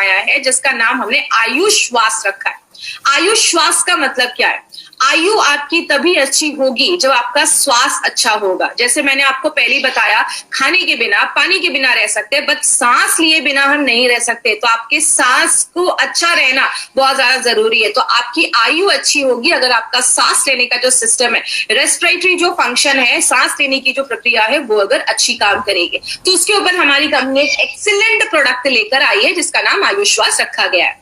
बनाया है जिसका नाम हमने आयुष श्वास रखा है। आयुष श्वास का मतलब क्या है? आयु आपकी तभी अच्छी होगी जब आपका श्वास अच्छा होगा। जैसे मैंने आपको पहले बताया, खाने के बिना, पानी के बिना रह सकते हैं, बट सांस लिए बिना हम नहीं रह सकते। तो आपके सांस को अच्छा रहना बहुत ज्यादा जरूरी है। तो आपकी आयु अच्छी होगी अगर आपका सांस लेने का जो सिस्टम है, रेस्पिरेटरी जो फंक्शन है, सांस लेने की जो प्रक्रिया है, वो अगर अच्छी काम करेगी। तो उसके ऊपर हमारी कंपनी एक एक्सीलेंट प्रोडक्ट लेकर आई है जिसका नाम आयुष श्वास रखा गया है।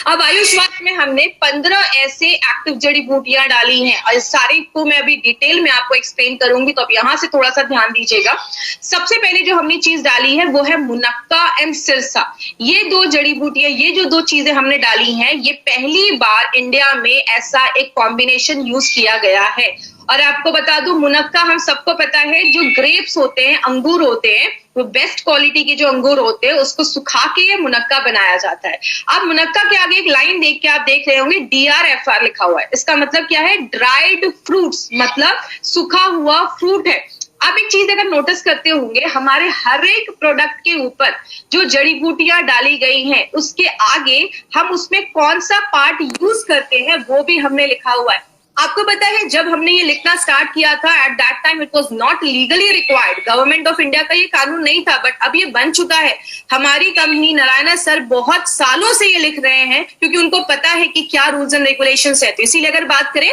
अब आयुष श्वास में हमने 15 ऐसे एक्टिव जड़ी बूटियां डाली हैं और इस सारी को मैं अभी डिटेल में आपको एक्सप्लेन करूंगी, तो अब यहां से थोड़ा सा ध्यान दीजिएगा। सबसे पहले जो हमने चीज डाली है वो है मुनक्का एंड सिरसा। ये दो जड़ी बूटियां, ये जो दो चीजें हमने डाली हैं, ये पहली बार इंडिया में ऐसा एक कॉम्बिनेशन यूज किया गया है। और आपको बता दूं, मुनक्का हम सबको पता है, जो ग्रेप्स होते हैं, अंगूर होते हैं, वो बेस्ट क्वालिटी के जो अंगूर होते हैं उसको सुखा के मुनक्का बनाया जाता है। अब मुनक्का के आगे एक लाइन देख के आप देख रहे होंगे DRFR लिखा हुआ है। इसका मतलब क्या है? ड्राइड फ्रूट्स, मतलब सूखा हुआ फ्रूट है। आप एक चीज अगर नोटिस करते होंगे, हमारे हर एक प्रोडक्ट के ऊपर जो जड़ी बूटियां डाली गई हैं उसके आगे हम उसमें कौन सा पार्ट यूज करते हैं वो भी हमने लिखा हुआ है। आपको पता है जब हमने ये लिखना स्टार्ट किया था, at that time it was not legally required, government of India का ये कानून नहीं था, बट अब ये बन चुका है। हमारी कंपनी नारायणा सर बहुत सालों से ये लिख रहे हैं क्योंकि उनको पता है कि क्या रूल्स एंड रेगुलेशंस है। तो इसीलिए अगर बात करें,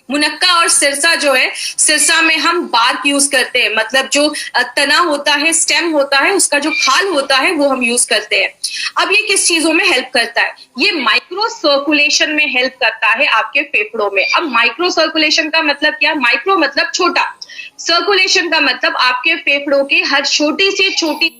मुनक्का और सिरसा जो है, सिरसा में हम बार्क यूज करते हैं, मतलब जो तना होता है, स्टेम होता है, उसका जो खाल होता है वो हम यूज करते हैं। अब ये किस चीजों में हेल्प करता है? ये माइक्रो सर्कुलेशन में हेल्प करता है आपके फेफड़ों में। अब माइक्रो सर्कुलेशन का मतलब क्या? माइक्रो मतलब छोटा, सर्कुलेशन का मतलब आपके फेफड़ों के हर छोटी से छोटी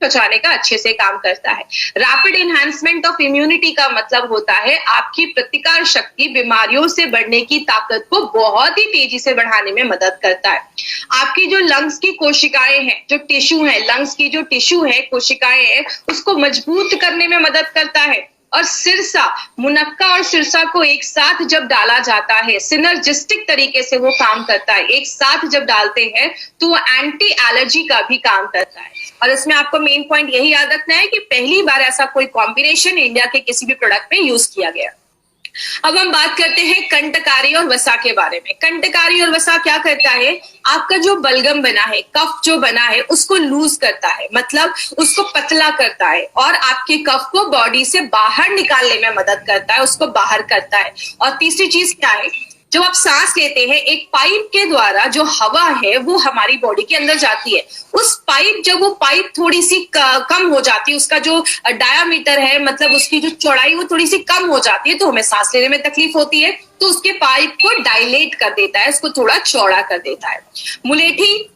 बचाने का अच्छे से काम करता है। रैपिड एनहांसमेंट ऑफ इम्यूनिटी का मतलब होता है आपकी प्रतिकार शक्ति, बीमारियों से बढ़ने की ताकत को बहुत ही तेजी से बढ़ाने में मदद करता है। आपकी जो लंग्स की कोशिकाएं हैं, जो टिश्यू है, लंग्स की जो टिश्यू है, कोशिकाएं हैं, उसको मजबूत करने में मदद करता है। और सिरसा, मुनक्का और सिरसा को एक साथ जब डाला जाता है, सिनर्जिस्टिक तरीके से वो काम करता है। एक साथ जब डालते हैं तो वो एंटी एलर्जी का भी काम करता है। और इसमें आपको मेन पॉइंट यही याद रखना है कि पहली बार ऐसा कोई कॉम्बिनेशन इंडिया के किसी भी प्रोडक्ट में यूज किया गया। अब हम बात करते हैं कंटकारी और वसा के बारे में। कंटकारी और वसा क्या करता है? आपका जो बलगम बना है, कफ जो बना है, उसको लूज करता है, मतलब उसको पतला करता है और आपके कफ को बॉडी से बाहर निकालने में मदद करता है, उसको बाहर करता है। और तीसरी चीज क्या है? जब आप सांस लेते हैं, एक पाइप के द्वारा जो हवा है वो हमारी बॉडी के अंदर जाती है। उस पाइप, जब वो पाइप थोड़ी सी कम हो जाती है, उसका जो डायामीटर है, मतलब उसकी जो चौड़ाई, वो थोड़ी सी कम हो जाती है, तो हमें सांस लेने में तकलीफ होती है। तो उसके पाइप को डायलेट कर देता है, उसको थोड़ा चौड़ा कर देता है। मुलेठी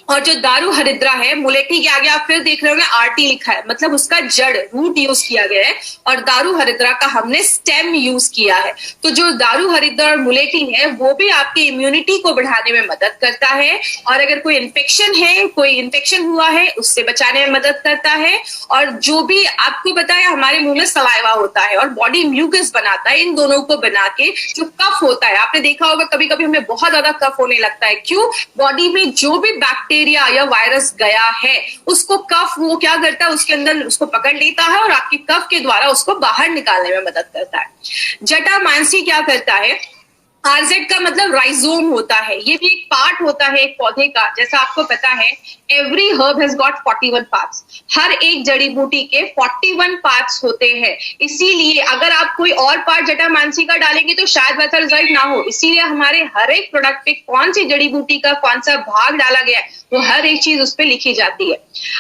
और जो दारू हरिद्रा है, मुलेठी के आगे आप फिर देख रहे होंगे RT लिखा है, मतलब उसका जड़, रूट यूज किया गया है। और दारू हरिद्रा का हमने स्टेम यूज किया है। तो जो दारू हरिद्रा और मुलेठी है वो भी आपकी इम्यूनिटी को बढ़ाने में मदद करता है। और अगर कोई इन्फेक्शन है, कोई इन्फेक्शन हुआ है, उससे बचाने में मदद करता है। और जो भी आपको पता है, हमारे मुंह में सलाइवा होता है और बॉडी म्यूकस बनाता है, इन दोनों को बना के जो कफ होता है, आपने देखा होगा कभी कभी हमें बहुत ज्यादा कफ होने लगता है। क्यों? बॉडी में जो भी बैक्टीरिया या वायरस गया है, उसको कफ वो क्या करता है, उसके अंदर उसको पकड़ लेता है और आपके कफ के द्वारा उसको बाहर निकालने में मदद करता है। जटामांसी क्या करता है? RZ का मतलब राइजोम होता है। ये भी एक पार्ट होता है एक पौधे का। जैसा आपको पता है, every herb has got 41 parts. हर एक जड़ी बूटी के 41 पार्ट्स होते हैं। इसीलिए अगर आप कोई और पार्ट जटामांसी का डालेंगे तो शायद वैसा रिजल्ट ना हो। इसीलिए हमारे हर एक प्रोडक्ट पे कौन सी जड़ी बूटी का कौन सा भाग डाला गया है, वो हर एक चीज उस पर लिखी जाती है।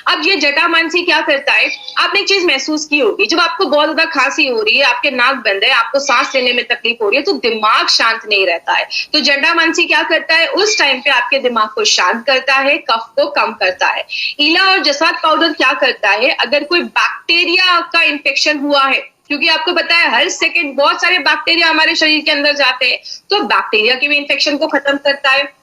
अब ये जटामांसी क्या करता है? आपने एक चीज महसूस की होगी, जब आपको बहुत ज्यादा खांसी हो रही है, आपके नाक बंद है, आपको सांस लेने में तकलीफ हो रही है, तो दिमाग शांत नहीं रहता है। तो जटामांसी क्या करता है? उस टाइम पे आपके दिमाग को शांत करता है, कफ को कम करता है। इला और जसात पाउडर क्या करता है? अगर कोई बैक्टीरिया का इन्फेक्शन हुआ है, क्योंकि आपको पता है हर सेकंड बहुत सारे बैक्टीरिया हमारे शरीर के अंदर जाते हैं, तो बैक्टीरिया के भी इन्फेक्शन को खत्म करता है।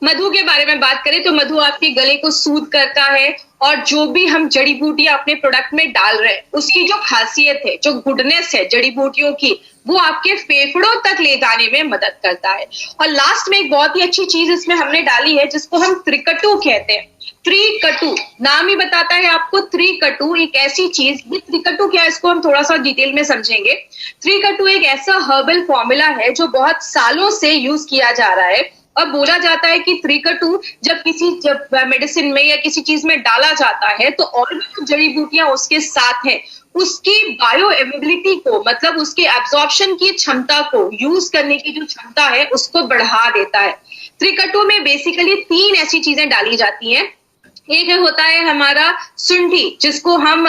मधु के बारे में बात करें तो मधु आपके गले को सूद करता है। और जो भी हम जड़ी बूटियां अपने प्रोडक्ट में डाल रहे हैं, उसकी जो खासियत है, जो गुडनेस है जड़ी बूटियों की, वो आपके फेफड़ों तक ले जाने में मदद करता है। और लास्ट में एक बहुत ही अच्छी चीज इसमें हमने डाली है जिसको हम त्रिकटु कहते हैं। त्रिकटु नाम ही बताता है आपको। त्रिकटु एक ऐसी चीज, ये त्रिकटु क्या है इसको हम थोड़ा सा डिटेल में समझेंगे। त्रिकटु एक ऐसा हर्बल फॉर्मूला है जो बहुत सालों से यूज किया जा रहा है और बोला जाता है कि त्रिकटु जब मेडिसिन में या किसी चीज में डाला जाता है तो और भी जड़ी बूटियां उसके साथ हैं, उसकी बायो एवेबिलिटी को, मतलब उसके एब्जॉर्प्शन की क्षमता को, यूज करने की जो क्षमता है उसको बढ़ा देता है। त्रिकटु में बेसिकली 3 ऐसी चीजें डाली जाती हैं। एक होता है हमारा सुंठी, जिसको हम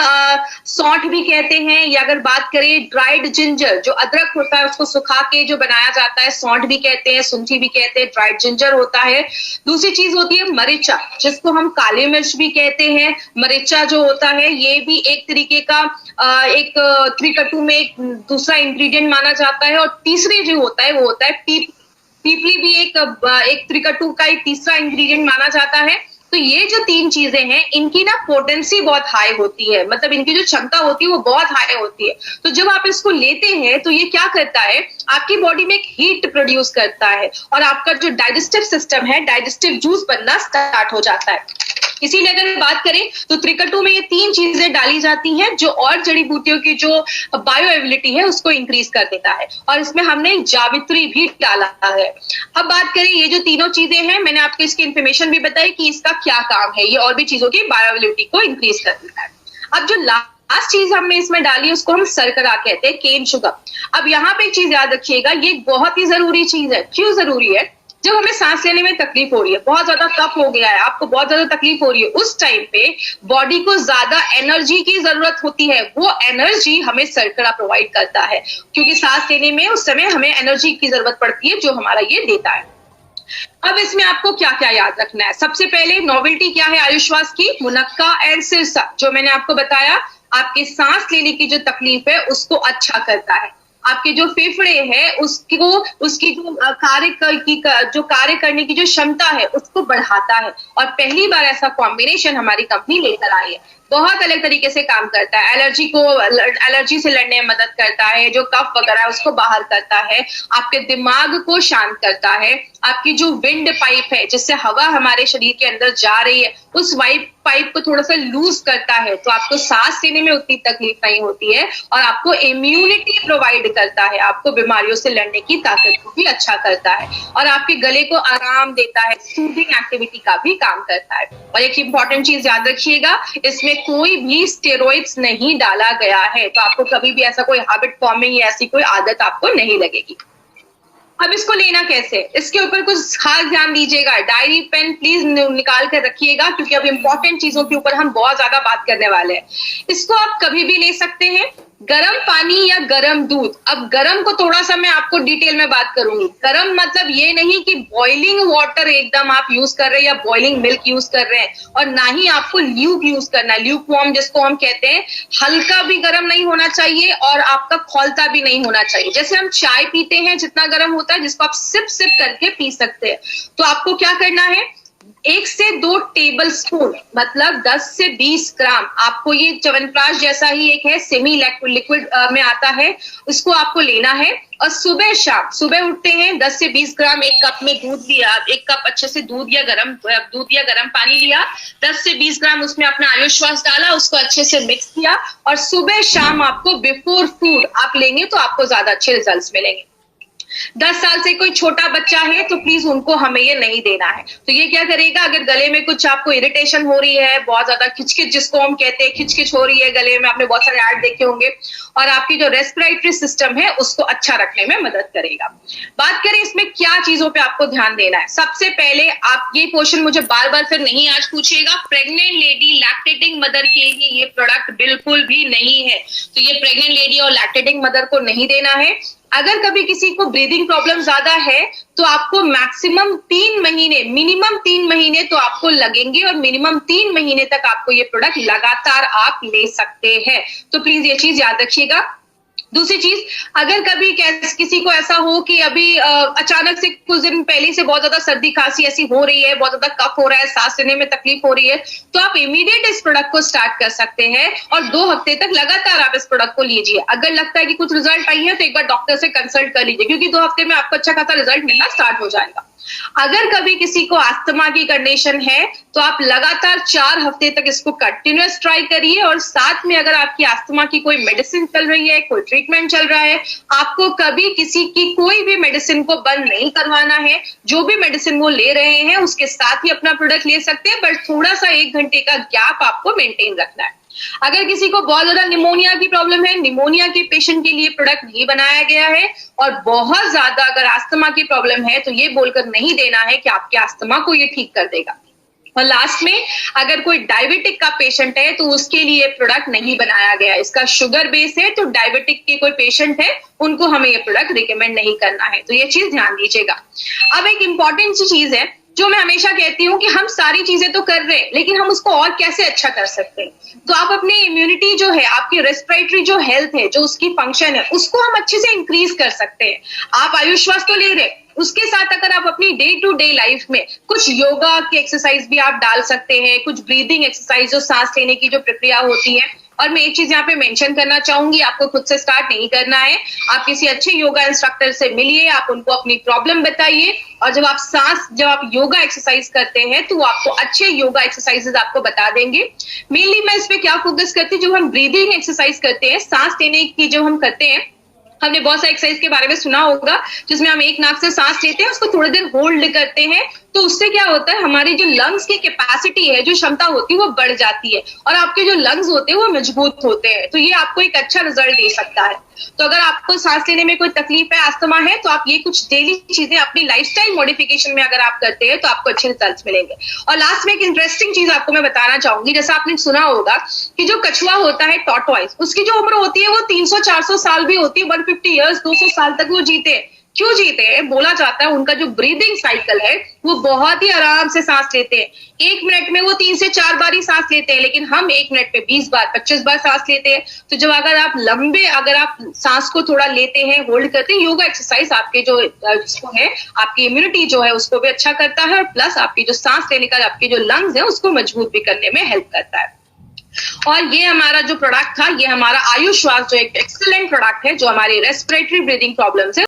सौंठ भी कहते हैं, या अगर बात करें ड्राइड जिंजर, जो अदरक होता है उसको सुखा के जो बनाया जाता है, सौंठ भी कहते हैं, सुंठी भी कहते हैं, ड्राइड जिंजर होता है। दूसरी चीज होती है मरीचा, जिसको हम काली मिर्च भी कहते हैं। मरीचा जो होता है ये भी एक तरीके का एक त्रिकटु में एक दूसरा इंग्रेडिएंट माना जाता है। और तीसरी जो होता है वो होता है पीपली भी एक त्रिकटु का एक तीसरा इंग्रेडिएंट माना जाता है। तो ये जो 3 चीजें हैं इनकी ना पोटेंसी बहुत हाई होती है, मतलब इनकी जो क्षमता होती है वो बहुत हाई होती है। तो जब आप इसको लेते हैं तो ये क्या करता है, आपकी बॉडी में एक हीट प्रोड्यूस करता है और आपका जो डाइजेस्टिव सिस्टम है, डाइजेस्टिव जूस बनना स्टार्ट हो जाता है। इसीलिए अगर बात करें तो त्रिकटु में ये 3 चीजें डाली जाती हैं जो और जड़ी बूटियों की जो बायो एबिलिटी है उसको इंक्रीज कर देता है। और इसमें हमने जावित्री भी डाला है। अब बात करें ये जो तीनों चीजें हैं, मैंने आपको इसकी इंफॉर्मेशन भी बताई कि इसका क्या काम है। ये और भी चीजों की बायो एबिलिटी को इंक्रीज कर देता है। अब जो लास्ट चीज हमने इसमें डाली उसको हम शर्करा कहते हैं, केन शुगर। अब यहाँ पे एक चीज याद रखिएगा, ये बहुत ही जरूरी चीज है। क्यों जरूरी है? जब हमें सांस लेने में तकलीफ हो रही है, बहुत ज्यादा कफ हो गया है, आपको बहुत ज्यादा तकलीफ हो रही है, उस टाइम पे बॉडी को ज्यादा एनर्जी की जरूरत होती है। वो एनर्जी हमें शर्करा प्रोवाइड करता है, क्योंकि सांस लेने में उस समय हमें एनर्जी की जरूरत पड़ती है जो हमारा ये देता है। अब इसमें आपको क्या क्या याद रखना है? सबसे पहले नोवेल्टी क्या है आयुश्वास की? मुनक्का एंड सिरसा, जो मैंने आपको बताया आपके सांस लेने की जो तकलीफ है उसको अच्छा करता है। आपके जो फेफड़े हैं उसकी जो कार्य करने की जो क्षमता है उसको बढ़ाता है। और पहली बार ऐसा कॉम्बिनेशन हमारी कंपनी लेकर आई है। बहुत अलग तरीके से काम करता है। एलर्जी से लड़ने में मदद करता है, जो कफ वगैरह है उसको बाहर करता है, आपके दिमाग को शांत करता है, आपकी जो विंड पाइप है जिससे हवा हमारे शरीर के अंदर जा रही है उस पाइप को थोड़ा सा लूज करता है, तो आपको सांस लेने में उतनी तकलीफ नहीं होती है। और आपको इम्यूनिटी प्रोवाइड करता है, आपको बीमारियों से लड़ने की ताकत को भी अच्छा करता है और आपके गले को आराम देता है, सूदिंग एक्टिविटी का भी काम करता है। और एक इंपॉर्टेंट चीज याद रखिएगा, इसमें कोई भी स्टेरॉइड्स नहीं डाला गया है, तो आपको कभी भी ऐसा कोई हैबिट फॉर्मिंग या ऐसी कोई आदत आपको नहीं लगेगी। अब इसको लेना कैसे, इसके ऊपर कुछ खास ध्यान दीजिएगा। डायरी पेन प्लीज निकाल कर रखिएगा, क्योंकि अब इंपॉर्टेंट चीजों के ऊपर हम बहुत ज्यादा बात करने वाले हैं। इसको आप कभी भी ले सकते हैं, गरम पानी या गरम दूध। अब गरम को थोड़ा सा मैं आपको डिटेल में बात करूंगी। गरम मतलब ये नहीं कि बॉइलिंग वाटर एकदम आप यूज कर रहे हैं या बॉइलिंग मिल्क यूज कर रहे हैं, और ना ही आपको ल्यूक यूज करना है, ल्यूक वार्म जिसको हम कहते हैं। हल्का भी गरम नहीं होना चाहिए और आपका खौलता भी नहीं होना चाहिए। जैसे हम चाय पीते हैं जितना गरम होता है, जिसको आप सिप सिप करके पी सकते हैं, तो आपको क्या करना है, 1 से 2 टेबल स्पून मतलब 10 से 20 ग्राम, आपको ये च्यवनप्राश जैसा ही एक है, सेमी लिक्विड में आता है, उसको आपको लेना है। और सुबह शाम, सुबह उठते हैं 10 से 20 ग्राम, 1 कप में दूध लिया, 1 कप अच्छे से दूध या गरम पानी लिया, 10 से 20 ग्राम उसमें अपना आयुश्वास डाला, उसको अच्छे से मिक्स किया, और सुबह शाम आपको बिफोर फूड आप लेंगे तो आपको ज्यादा अच्छे रिजल्ट्स मिलेंगे। 10 साल से कोई छोटा बच्चा है तो प्लीज उनको हमें ये नहीं देना है। तो ये क्या करेगा, अगर गले में कुछ आपको इरिटेशन हो रही है, बहुत ज्यादा खिचखिच जिसको हम कहते हैं, खिचखिच हो रही है गले में, आपने बहुत सारे ऐड देखे होंगे, और आपकी जो रेस्पिरेटरी सिस्टम है उसको अच्छा रखने में मदद करेगा। बात करें इसमें क्या चीजों पे आपको ध्यान देना है। सबसे पहले आप ये क्वेश्चन मुझे बार बार फिर नहीं आज पूछिएगा, प्रेग्नेंट लेडी, लैक्टेटिंग मदर के लिए ये प्रोडक्ट बिल्कुल भी नहीं है। तो ये प्रेग्नेंट लेडी और लैक्टेटिंग मदर को नहीं देना है। अगर कभी किसी को ब्रीदिंग प्रॉब्लम ज्यादा है तो आपको मैक्सिमम 3 महीने, मिनिमम 3 महीने तो आपको लगेंगे, और मिनिमम 3 महीने तक आपको ये प्रोडक्ट लगातार आप ले सकते हैं। तो प्लीज ये चीज याद रखिएगा। दूसरी चीज, अगर कभी किसी को ऐसा हो कि अभी अचानक से कुछ दिन पहले से बहुत ज्यादा सर्दी खांसी ऐसी हो रही है, बहुत ज्यादा कफ हो रहा है, सांस लेने में तकलीफ हो रही है, तो आप इमीडिएट इस प्रोडक्ट को स्टार्ट कर सकते हैं और 2 हफ्ते तक लगातार आप इस प्रोडक्ट को लीजिए। अगर लगता है कि कुछ रिजल्ट आई है तो एक बार डॉक्टर से कंसल्ट कर लीजिए, क्योंकि 2 हफ्ते में आपको अच्छा खासा रिजल्ट मिलना स्टार्ट हो जाएगा। अगर कभी किसी को अस्थमा की कंडीशन है तो आप लगातार 4 हफ्ते तक इसको कंटिन्यूअस ट्राई करिए, और साथ में अगर आपकी अस्थमा की कोई मेडिसिन चल रही है, कोई ट्रीटमेंट चल रहा है, आपको कभी किसी की कोई भी मेडिसिन को बंद नहीं करवाना है। जो भी मेडिसिन वो ले रहे हैं उसके साथ ही अपना प्रोडक्ट ले सकते हैं, बट थोड़ा सा 1 घंटे का गैप आपको मेंटेन रखना है। अगर किसी को बहुत ज्यादा निमोनिया की प्रॉब्लम है, निमोनिया के पेशेंट के लिए प्रोडक्ट नहीं बनाया गया है, और बहुत ज्यादा अगर अस्थमा की प्रॉब्लम है तो ये बोलकर नहीं देना है कि आपके अस्थमा को ये ठीक कर देगा। और लास्ट में, अगर कोई डायबिटिक का पेशेंट है तो उसके लिए प्रोडक्ट नहीं बनाया गया, इसका शुगर बेस है, तो डायबिटिक के कोई पेशेंट है उनको हमें ये प्रोडक्ट रिकमेंड नहीं करना है, तो ये चीज ध्यान दीजिएगा। अब एक इंपॉर्टेंट सी चीज है जो मैं हमेशा कहती हूँ कि हम सारी चीजें तो कर रहे हैं, लेकिन हम उसको और कैसे अच्छा कर सकते हैं। तो आप अपनी इम्यूनिटी जो है, आपकी रेस्पिरेटरी जो हेल्थ है, जो उसकी फंक्शन है, उसको हम अच्छे से इंक्रीज कर सकते हैं। आप आयुष्वास तो ले रहे, उसके साथ अगर आप अपनी डे टू डे लाइफ में कुछ योगा की एक्सरसाइज भी आप डाल सकते हैं, कुछ ब्रीदिंग एक्सरसाइज, जो सांस लेने की जो प्रक्रिया होती है। और मैं एक चीज यहाँ पे मेंशन करना चाहूंगी, आपको खुद से स्टार्ट नहीं करना है, आप किसी अच्छे योगा इंस्ट्रक्टर से मिलिए, आप उनको अपनी प्रॉब्लम बताइए, और जब आप योगा एक्सरसाइज करते हैं तो वो आपको अच्छे योगा एक्सरसाइजेस आपको बता देंगे। मेनली मैं इस पे क्या फोकस करती हूँ, जब हम ब्रीदिंग एक्सरसाइज करते हैं, सांस लेने की जो हम करते हैं, हमने बहुत सारे एक्सरसाइज के बारे में सुना होगा जिसमें हम एक नाक से सांस लेते हैं, उसको थोड़ी देर होल्ड करते हैं, तो उससे क्या होता है, हमारी जो लंग्स की कैपेसिटी है, जो क्षमता होती है, वो बढ़ जाती है, और आपके जो लंग्स होते हैं वो मजबूत होते हैं। तो ये आपको एक अच्छा रिजल्ट दे सकता है। तो अगर आपको सांस लेने में कोई तकलीफ है, अस्थमा है, तो आप ये कुछ डेली चीजें अपनी लाइफस्टाइल मॉडिफिकेशन में अगर आप करते हैं तो आपको अच्छे रिजल्ट्स मिलेंगे। और लास्ट में एक इंटरेस्टिंग चीज आपको मैं बताना चाहूंगी, जैसा आपने सुना होगा कि जो कछुआ होता है, टॉर्टॉइस, उसकी जो उम्र होती है वो 300-400 साल भी होती है, 150 ईयर्स, 200 साल तक वो जीते हैं। क्यों जीते हैं? बोला जाता है उनका जो ब्रीदिंग साइकिल है वो बहुत ही आराम से सांस लेते हैं। 1 मिनट में वो 3 से 4 बार ही सांस लेते हैं, लेकिन हम 1 मिनट में 20 बार 25 बार सांस लेते हैं। तो जब अगर आप सांस को थोड़ा लेते हैं, होल्ड करते हैं, योगा एक्सरसाइज आपके जो है, आपकी इम्यूनिटी जो है उसको भी अच्छा करता है, और प्लस आपकी जो सांस लेने का आपके जो लंग्स है उसको मजबूत भी करने में हेल्प करता है। और ये हमारा जो प्रोडक्ट था, ये हमारा आयुष्वास जो एक एक्सीलेंट प्रोडक्ट है, जो हमारी रेस्पिरेटरी ब्रीदिंग प्रॉब्लम्स है